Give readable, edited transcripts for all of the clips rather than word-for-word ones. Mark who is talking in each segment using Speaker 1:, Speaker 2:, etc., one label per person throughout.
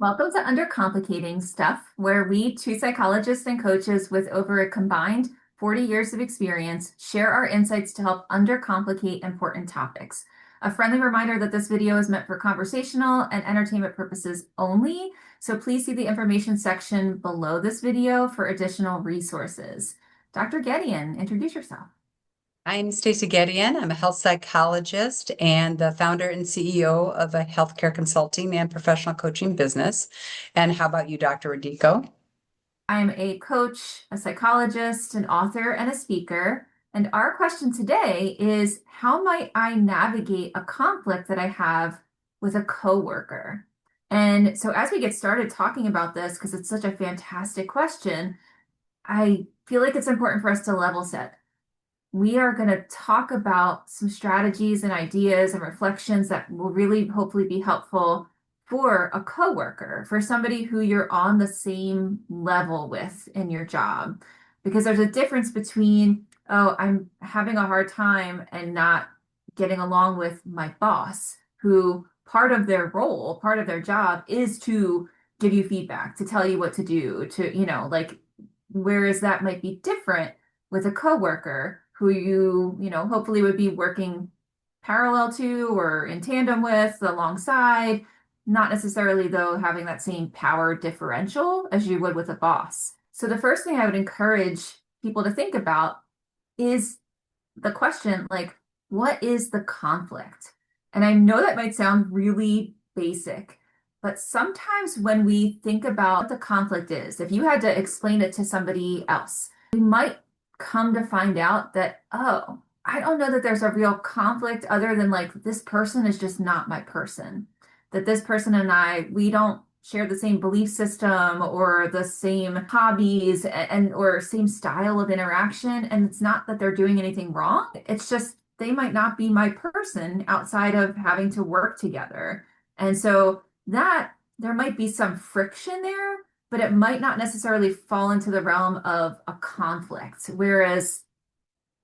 Speaker 1: Welcome to Undercomplicating Stuff, where we, two psychologists and coaches with over a combined 40 years of experience, share our insights to help undercomplicate important topics. A friendly reminder that this video is meant for conversational and entertainment purposes only, so please see the information section below this video for additional resources. Dr. Gedeon, introduce yourself.
Speaker 2: I'm Stacey Gedeon. I'm a health psychologist and the founder and CEO of a healthcare consulting and professional coaching business. And how about you, Dr. Radico?
Speaker 1: I'm a coach, a psychologist, an author, and a speaker. And our question today is, how might I navigate a conflict that I have with a coworker? And so as we get started talking about this, because it's such a fantastic question, I feel like it's important for us to level set. We are going to talk about some strategies and ideas and reflections that will really hopefully be helpful for a coworker, for somebody who you're on the same level with in your job. Because there's a difference between, oh, I'm having a hard time and not getting along with my boss, who part of their role, part of their job is to give you feedback, to tell you what to do, whereas that might be different with a coworker who you hopefully would be working parallel to or in tandem with alongside, not necessarily though having that same power differential as you would with a boss. So the first thing I would encourage people to think about is the question, like, what is the conflict? And I know that might sound really basic, but sometimes when we think about what the conflict is, if you had to explain it to somebody else, we might come to find out that, oh, I don't know that there's a real conflict other than like this person is just not my person. That this person and we don't share the same belief system or the same hobbies and or same style of interaction. And it's not that they're doing anything wrong. It's just they might not be my person outside of having to work together. And so that there might be some friction there, but it might not necessarily fall into the realm of a conflict. Whereas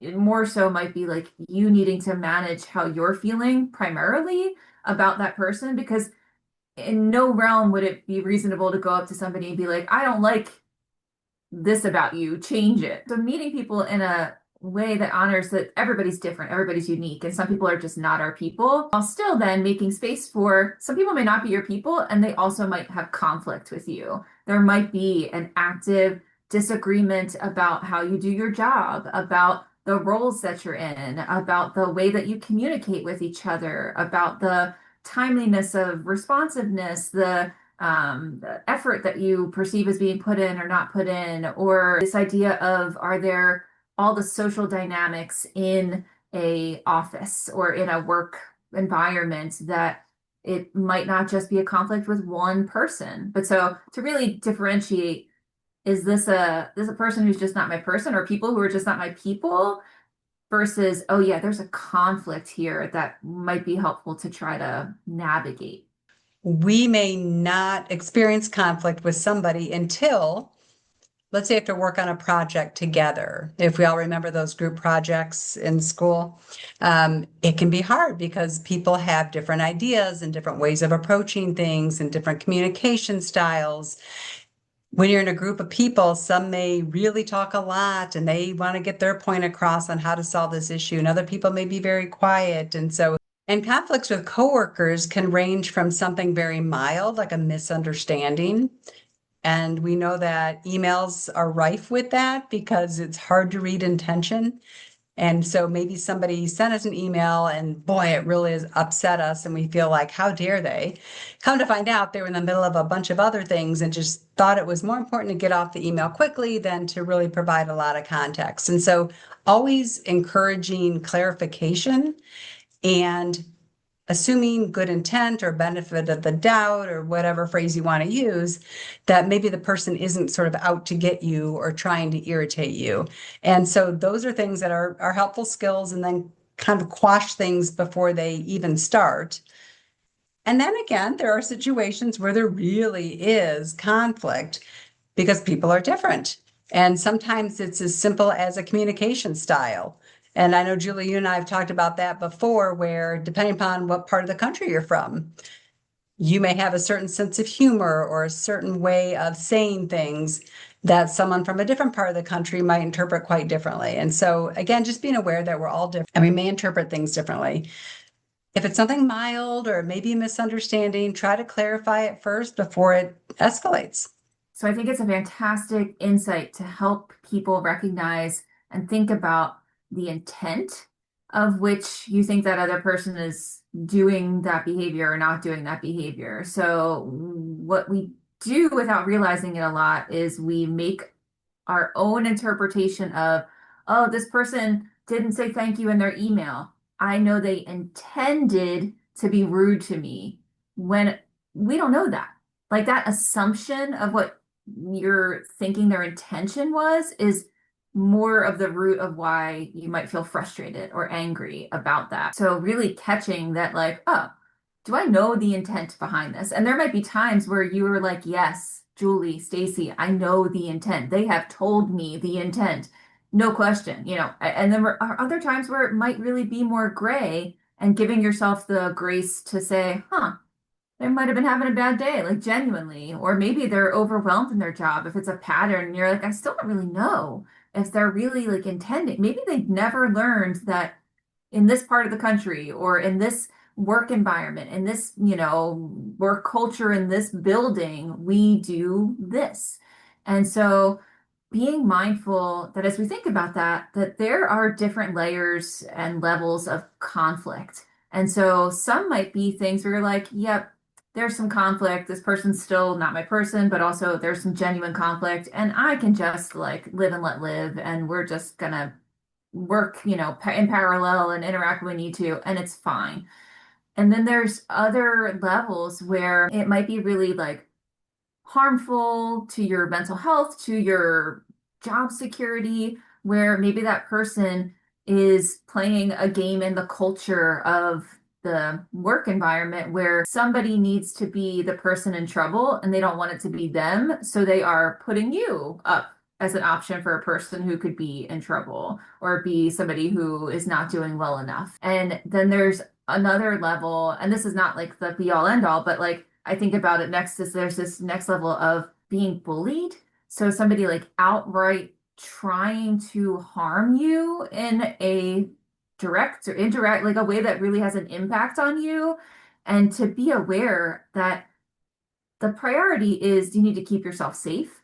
Speaker 1: it more so might be like you needing to manage how you're feeling primarily about that person, because in no realm would it be reasonable to go up to somebody and be like, I don't like this about you, change it. So meeting people in a way that honors that everybody's different, everybody's unique, and some people are just not our people, while still then making space for some people may not be your people, and they also might have conflict with you. There might be an active disagreement about how you do your job, about the roles that you're in, about the way that you communicate with each other, about the timeliness of responsiveness, the effort that you perceive as being put in or not put in, or this idea of, are there all the social dynamics in a office or in a work environment that it might not just be a conflict with one person. But so to really differentiate, is this a person who's just not my person, or people who are just not my people, versus, oh yeah, there's a conflict here that might be helpful to try to navigate.
Speaker 2: We may not experience conflict with somebody until, let's say, have to work on a project together. If we all remember those group projects in school, it can be hard because people have different ideas and different ways of approaching things and different communication styles. When you're in a group of people, some may really talk a lot and they want to get their point across on how to solve this issue, and other people may be very quiet. And conflicts with coworkers can range from something very mild, like a misunderstanding. And we know that emails are rife with that because it's hard to read intention. And so maybe somebody sent us an email and boy, it really has upset us. And we feel like, how dare they? Come to find out they were in the middle of a bunch of other things and just thought it was more important to get off the email quickly than to really provide a lot of context. And so always encouraging clarification and assuming good intent or benefit of the doubt or whatever phrase you want to use, that maybe the person isn't sort of out to get you or trying to irritate you. And so those are things that are helpful skills, and then kind of quash things before they even start. And then again, there are situations where there really is conflict because people are different. And sometimes it's as simple as a communication style. And I know, Julie, you and I have talked about that before, where depending upon what part of the country you're from, you may have a certain sense of humor or a certain way of saying things that someone from a different part of the country might interpret quite differently. And so, again, just being aware that we're all different and we may interpret things differently. If it's something mild or maybe a misunderstanding, try to clarify it first before it escalates.
Speaker 1: So I think it's a fantastic insight to help people recognize and think about the intent of which you think that other person is doing that behavior or not doing that behavior. So what we do without realizing it a lot is we make our own interpretation of, oh, this person didn't say thank you in their email. I know they intended to be rude to me when we don't know that. Like that assumption of what you're thinking their intention was is more of the root of why you might feel frustrated or angry about that. So really catching that, like, oh, do I know the intent behind this? And there might be times where you were like, yes, Julie, Stacey, I know the intent. They have told me the intent. No question, And then there are other times where it might really be more gray and giving yourself the grace to say, huh, they might have been having a bad day, like genuinely, or maybe they're overwhelmed in their job. If it's a pattern, and you're like, I still don't really know if they're really like intending. Maybe they've never learned that in this part of the country or in this work environment, in this, work culture, in this building, we do this. And so being mindful that as we think about that, that there are different layers and levels of conflict. And so some might be things where you're like, yep, there's some conflict. This person's still not my person, but also there's some genuine conflict. And I can just like live and let live. And we're just gonna work, in parallel and interact when we need to, and it's fine. And then there's other levels where it might be really like harmful to your mental health, to your job security, where maybe that person is playing a game in the culture of the work environment where somebody needs to be the person in trouble and they don't want it to be them. So they are putting you up as an option for a person who could be in trouble or be somebody who is not doing well enough. And then there's another level, and this is not like the be all end all, but like I think about it next is there's this next level of being bullied. So somebody like outright trying to harm you in a direct or indirect, like a way that really has an impact on you. And to be aware that the priority is you need to keep yourself safe.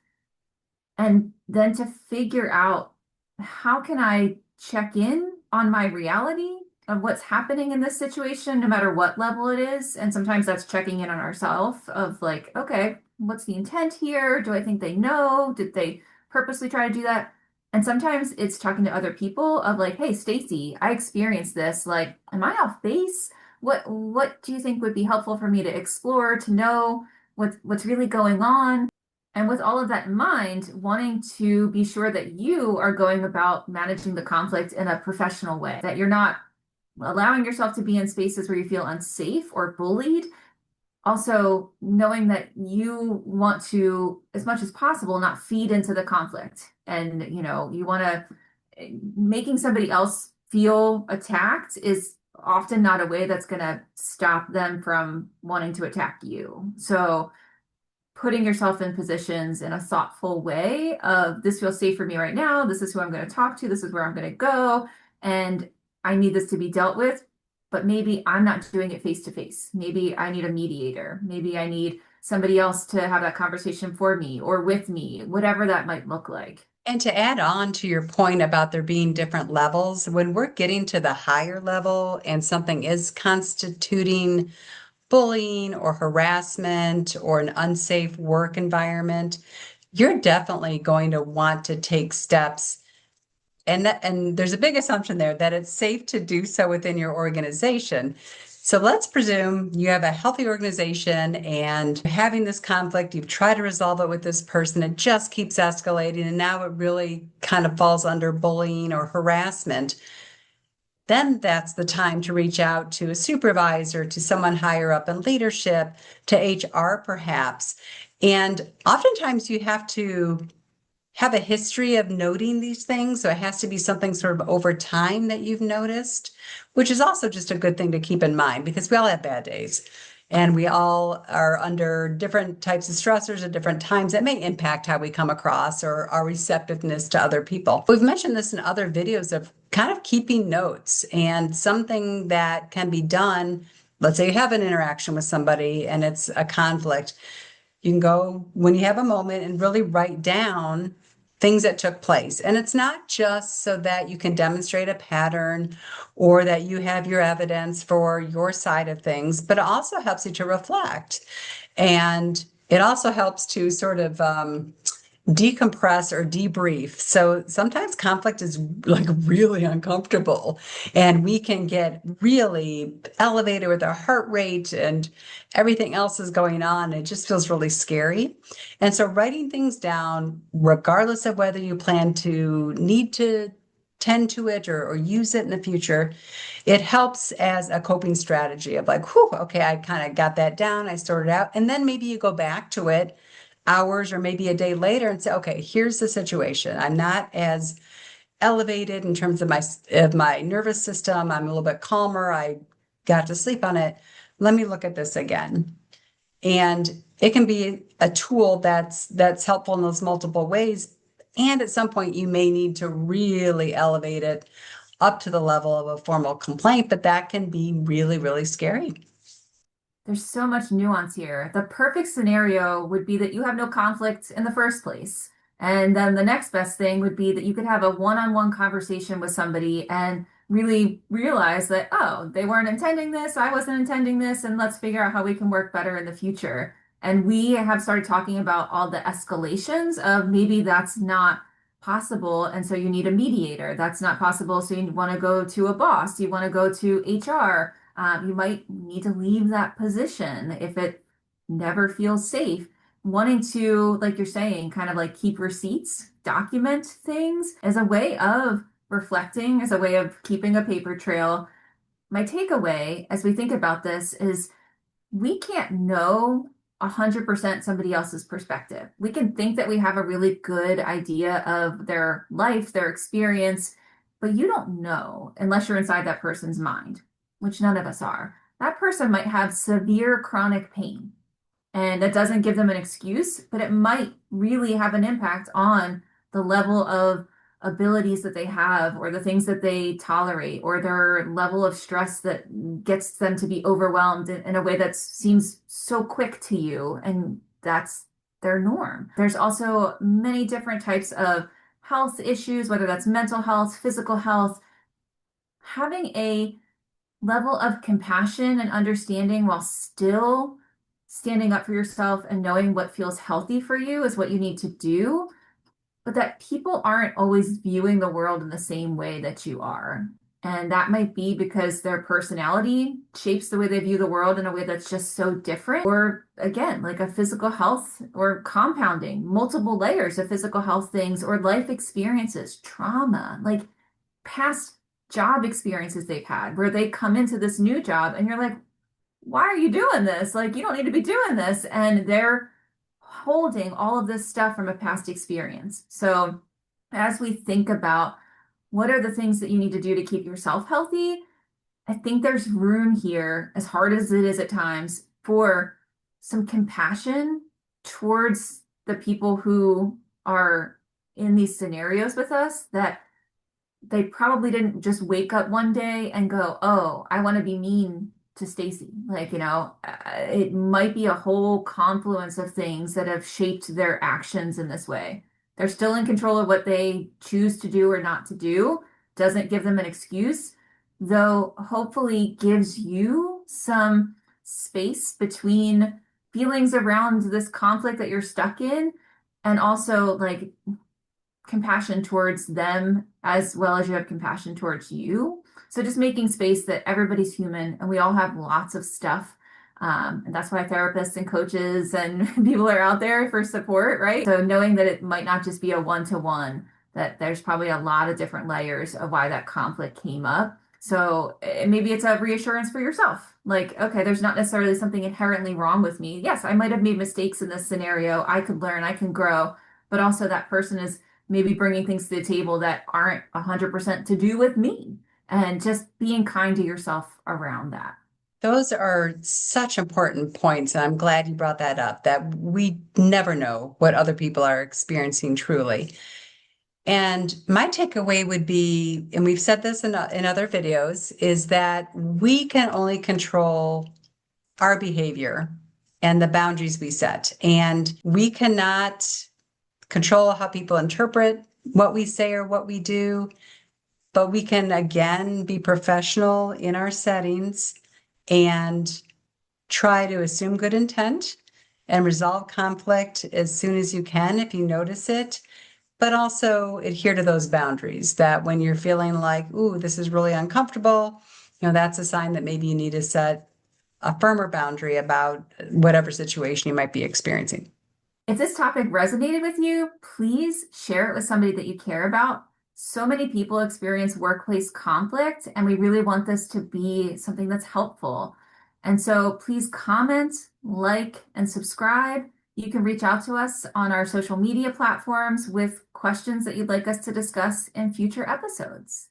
Speaker 1: And then to figure out how can I check in on my reality of what's happening in this situation, no matter what level it is. And sometimes that's checking in on ourselves of like, okay, what's the intent here? Do I think they know? Did they purposely try to do that? And sometimes it's talking to other people of like, hey, Stacey, I experienced this. Like, am I off base? What do you think would be helpful for me to explore, to know what's really going on? And with all of that in mind, wanting to be sure that you are going about managing the conflict in a professional way, that you're not allowing yourself to be in spaces where you feel unsafe or bullied. Also, knowing that you want to, as much as possible, not feed into the conflict. And, you want to, making somebody else feel attacked is often not a way that's going to stop them from wanting to attack you. So, putting yourself in positions in a thoughtful way of this feels safe for me right now. This is who I'm going to talk to. This is where I'm going to go. And I need this to be dealt with, but maybe I'm not doing it face to face. Maybe I need a mediator. Maybe I need somebody else to have that conversation for me or with me, whatever that might look like.
Speaker 2: And to add on to your point about there being different levels, when we're getting to the higher level and something is constituting bullying or harassment or an unsafe work environment, you're definitely going to want to take steps. And there's a big assumption there that it's safe to do so within your organization. So let's presume you have a healthy organization and having this conflict, you've tried to resolve it with this person, it just keeps escalating, and now it really kind of falls under bullying or harassment. Then that's the time to reach out to a supervisor, to someone higher up in leadership, to HR perhaps. And oftentimes you have to have a history of noting these things. So it has to be something sort of over time that you've noticed, which is also just a good thing to keep in mind because we all have bad days. And we all are under different types of stressors at different times that may impact how we come across or our receptiveness to other people. We've mentioned this in other videos of kind of keeping notes and something that can be done. Let's say you have an interaction with somebody and it's a conflict. You can go when you have a moment and really write down things that took place. And it's not just so that you can demonstrate a pattern or that you have your evidence for your side of things, but it also helps you to reflect. And it also helps to sort of decompress or debrief. So sometimes conflict is like really uncomfortable and we can get really elevated with our heart rate and everything else is going on. It just feels really scary. And so writing things down, regardless of whether you plan to need to tend to it or use it in the future, it helps as a coping strategy of like, whew, okay, I kind of got that down, I sorted out. And then maybe you go back to it hours or maybe a day later and say, okay, here's the situation. I'm not as elevated in terms of my nervous system. I'm a little bit calmer. I got to sleep on it. Let me look at this again. And it can be a tool that's helpful in those multiple ways. And at some point, you may need to really elevate it up to the level of a formal complaint, but that can be really, really scary.
Speaker 1: There's so much nuance here. The perfect scenario would be that you have no conflict in the first place. And then the next best thing would be that you could have a one-on-one conversation with somebody and really realize that, oh, they weren't intending this, I wasn't intending this, and let's figure out how we can work better in the future. And we have started talking about all the escalations of maybe that's not possible, and so you need a mediator. That's not possible, so you want to go to a boss, you want to go to HR. You might need to leave that position if it never feels safe. Wanting to, like you're saying, kind of like keep receipts, document things as a way of reflecting, as a way of keeping a paper trail. My takeaway as we think about this is we can't know 100% somebody else's perspective. We can think that we have a really good idea of their life, their experience, but you don't know unless you're inside that person's mind, which none of us are. That person might have severe chronic pain. And that doesn't give them an excuse, but it might really have an impact on the level of abilities that they have, or the things that they tolerate, or their level of stress that gets them to be overwhelmed in a way that seems so quick to you. And that's their norm. There's also many different types of health issues, whether that's mental health, physical health. Having a level of compassion and understanding while still standing up for yourself and knowing what feels healthy for you is what you need to do, but that people aren't always viewing the world in the same way that you are. And that might be because their personality shapes the way they view the world in a way that's just so different. Or again, like a physical health or compounding, multiple layers of physical health things or life experiences, trauma, like past job experiences they've had where they come into this new job and you're like, why are you doing this? Like, you don't need to be doing this. And they're holding all of this stuff from a past experience. So, as we think about what are the things that you need to do to keep yourself healthy, I think there's room here, as hard as it is at times, for some compassion towards the people who are in these scenarios with us, that they probably didn't just wake up one day and go, oh, I want to be mean to Stacey. Like, it might be a whole confluence of things that have shaped their actions in this way. They're still in control of what they choose to do or not to do. Doesn't give them an excuse, though hopefully gives you some space between feelings around this conflict that you're stuck in, and also like compassion towards them as well as you have compassion towards you. So just making space that everybody's human and we all have lots of stuff. And that's why therapists and coaches and people are out there for support, right? So knowing that it might not just be a one-to-one, that there's probably a lot of different layers of why that conflict came up. So maybe it's a reassurance for yourself. Like, okay, there's not necessarily something inherently wrong with me. Yes, I might have made mistakes in this scenario. I could learn, I can grow, but also that person is maybe bringing things to the table that aren't 100% to do with me, and just being kind to yourself around that.
Speaker 2: Those are such important points, and I'm glad you brought that up, that we never know what other people are experiencing truly. And my takeaway would be, and we've said this in other videos, is that we can only control our behavior and the boundaries we set. And we cannot control how people interpret what we say or what we do, but we can again be professional in our settings and try to assume good intent and resolve conflict as soon as you can if you notice it, but also adhere to those boundaries that when you're feeling like, ooh, this is really uncomfortable, that's a sign that maybe you need to set a firmer boundary about whatever situation you might be experiencing.
Speaker 1: If this topic resonated with you, please share it with somebody that you care about. So many people experience workplace conflict, and we really want this to be something that's helpful. And so please comment, like, and subscribe. You can reach out to us on our social media platforms with questions that you'd like us to discuss in future episodes.